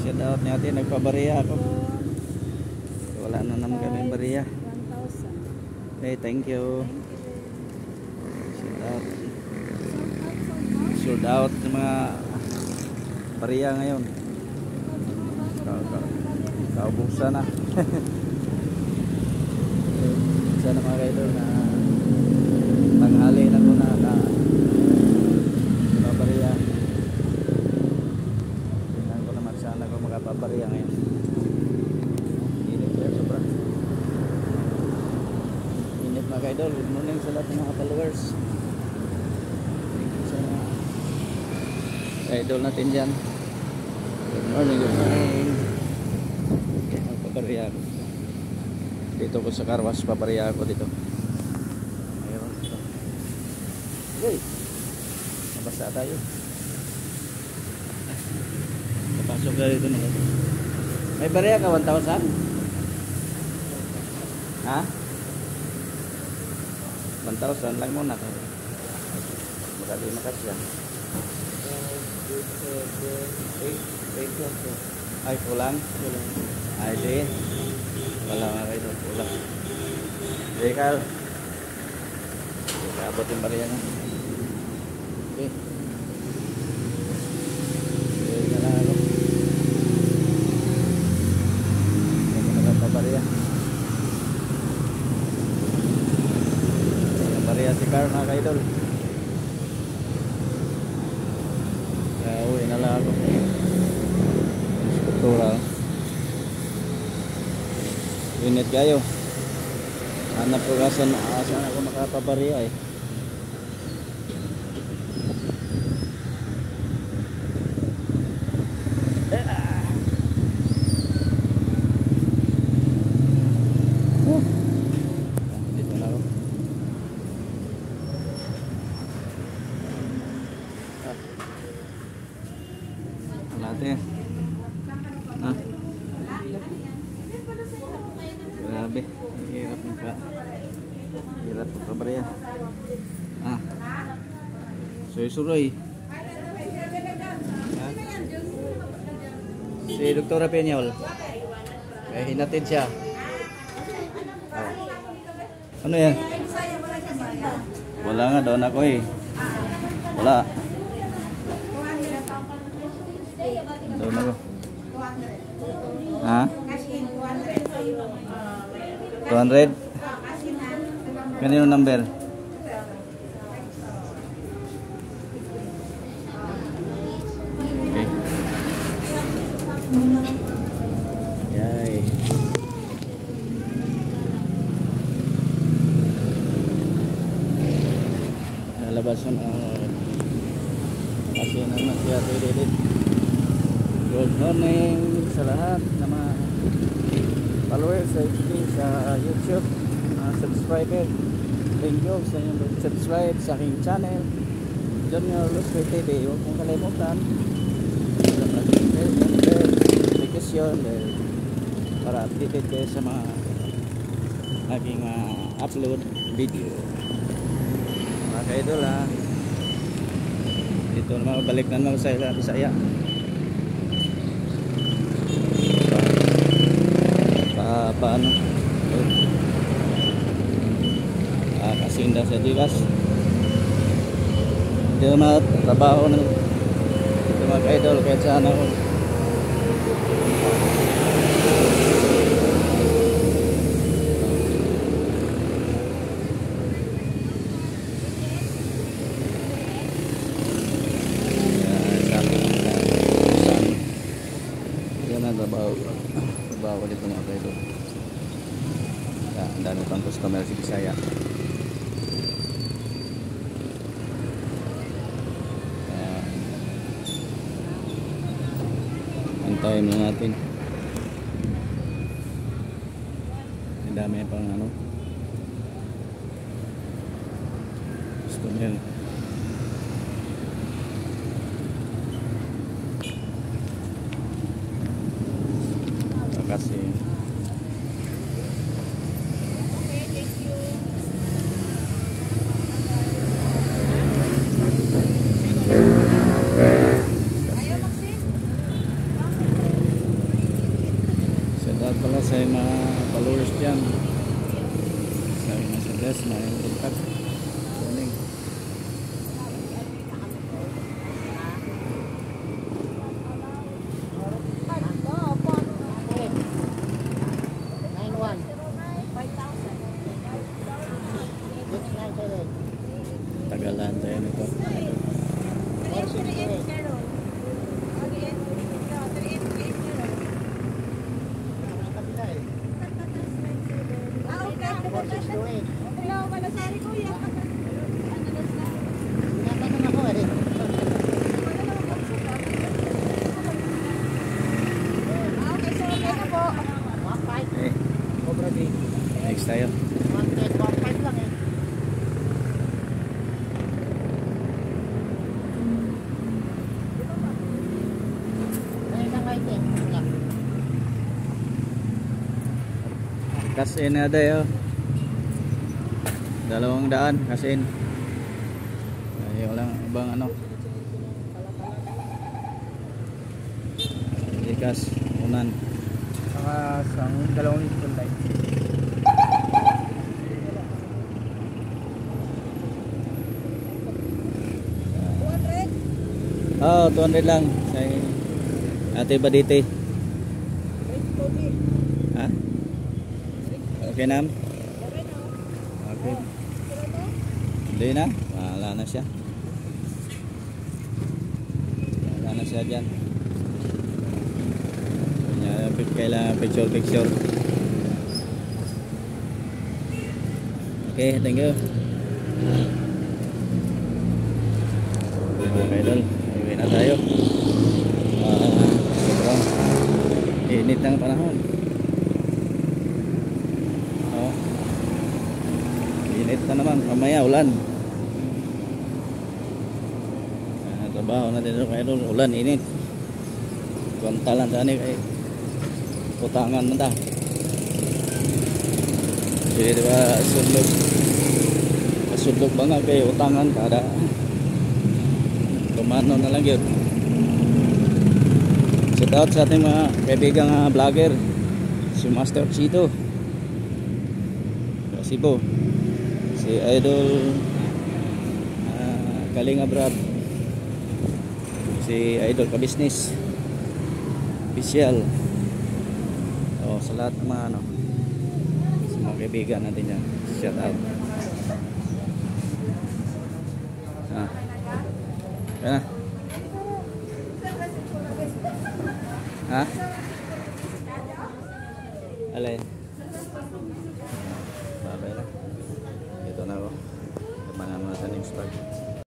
Shout out natin, nagpabariya ako. Wala na naman kami bariya. 1,000. Okay, thank you. Shout out. Sold out ng mga bariya ngayon. Kaubusan na. Sana mga kaidol na tanghali na ko na babariya. Tingnan ko naman sana ko makapabariya ngayon. Init kaya sobra. Init mga kaidol. Good morning sa lahat ng mga followers. Thank you sa mga kaidol natin dyan. Good morning, good morning. Papariya ako dito ko sa Carwash, papariya ako dito. Ayun dito. Uy, nabasa tayo. Napasok ka dito naman. May bariya ka 1,000? Ha? 1,000 lang muna ka. Baka di makasya. 8 ay kulang? Ay di. Wala nga kayo, kulang. Di Carl. Abot yung bariya nga. Okay. Hindi ka na ako. Hindi ka na bariya. Yung bariya si Carl mga kaidol. Kaya uwi na lang ako. Struktura. Init kayo. Hanap ko asan ako makapabariya eh. Dito na ako. Alate. Ha? Grabe, hirap magpabariya. Ah, suroy. Si Dr. Peñol, kaya hinatid siya. Oh. Ano yan? Wala nga doon ako eh. Wala. Doon ako. Ha? 200? Kanino number? Okay. Yay. Nalabas na kasi naman siya dito. Good morning sa lahat ng mga followers sa YouTube, subscriber. Thank you sa inyong subscribe sa aking channel Junior Lustre TV. Huwag mong kalimutan notification para updated kayo sa mga aking upload video mga kaidol ha. Dito naman balik na naman sa Bisaya. Paano kasinda sa Digas hindi naman trabaho na ito mga ka-idol kahit saan ako. Yan ang trabaho ko dito mga ka-idol. Ang dami pang customer si Bisaya. Antayin na natin. Ang dami pang customer. Kasi para sa mga followers dyan sa mga suggest na yung contact tuning. Tagalan tayo nito. Okay. Next tayo. Kasin na tayo. 200 kasin. Ayaw lang ibang ano. Ikas unan. Saka sang 2 kulay. Oh, 200 lang. Say Ate Badite. Ha? Okay na? Okay. Hindi na? Wala na siya. Wala na siya dyan. Kailangan picture. Okay, thank you. Okay, idol. Uwi na tayo. Sobrang init ng panahon. Init na naman, mamaya ulan. Trabaho natin ito kayo, ulan, init. Kontalan sa anik ay utangan man ta. Jadi diba sudlog ba nga kay utangan kada kumano na lang yun. Shout out sa ating mga kaibigang vlogger, si Master Chito, si Bo, si Idol Kalinga Brad, si Idol Ka-Business Official. Sa lahat ng mga ano, sa mga kaibigan natin yan, shout out. Kaya na. Ha? Alin? Babay na. Dito na ako. Tumangan mo na sa next part.